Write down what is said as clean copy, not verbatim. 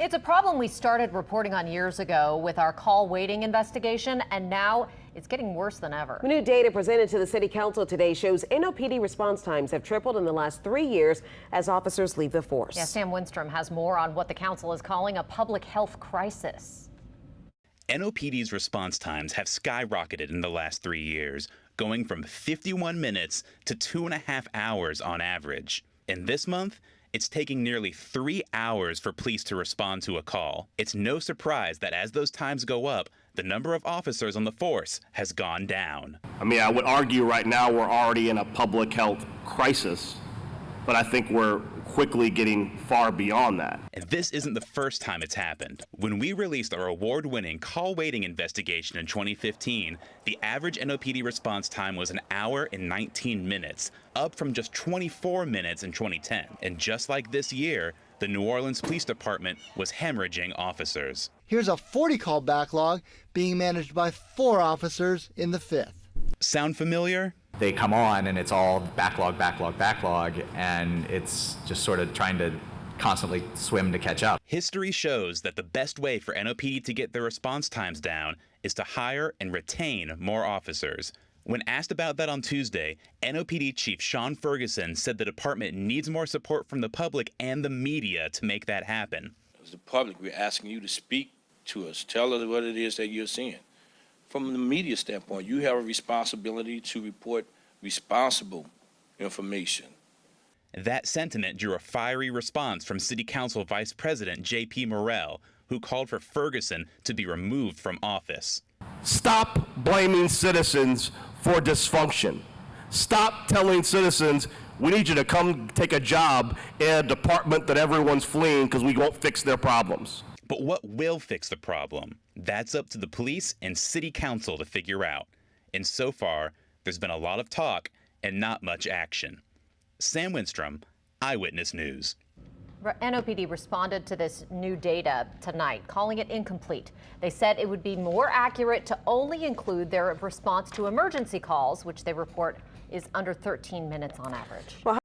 It's a problem we started reporting on years ago with our call waiting investigation, and now it's getting worse than ever. New data presented to the City Council today shows NOPD response times have tripled in the last 3 years as officers leave the force. Yeah, Sam Winstrom has more on what the council is calling a public health crisis. NOPD's response times have skyrocketed in the last 3 years, going from 51 minutes to 2.5 hours on average. And this month, it's taking nearly 3 hours for police to respond to a call. It's no surprise that as those times go up, the number of officers on the force has gone down. I mean, I would argue right now we're already in a public health crisis, but I think we're quickly getting far beyond that. And this isn't the first time it's happened. When we released our award-winning call waiting investigation in 2015, the average NOPD response time was 1 hour and 19 minutes, up from just 24 minutes in 2010. And just like this year, the New Orleans Police Department was hemorrhaging officers. Here's a 40-call backlog being managed by 4 officers in the 5th. Sound familiar? They come on and it's all backlog, and it's just sort of trying to constantly swim to catch up. History shows that the best way for NOPD to get their response times down is to hire and retain more officers. When asked about that on Tuesday, NOPD Chief Sean Ferguson said the department needs more support from the public and the media to make that happen. As the public, we're asking you to speak to us, tell us what it is that you're seeing. From the media standpoint, you have a responsibility to report responsible information. That sentiment drew a fiery response from City Council Vice President J.P. Morrell, who called for Ferguson to be removed from office. Stop blaming citizens for dysfunction. Stop telling citizens, we need you to come take a job in a department that everyone's fleeing because we won't fix their problems. But what will fix the problem? That's up to the police and City Council to figure out. And so far, there's been a lot of talk and not much action. Sam Winstrom, Eyewitness News. NOPD responded to this new data tonight, calling it incomplete. They said it would be more accurate to only include their response to emergency calls, which they report is under 13 minutes on average.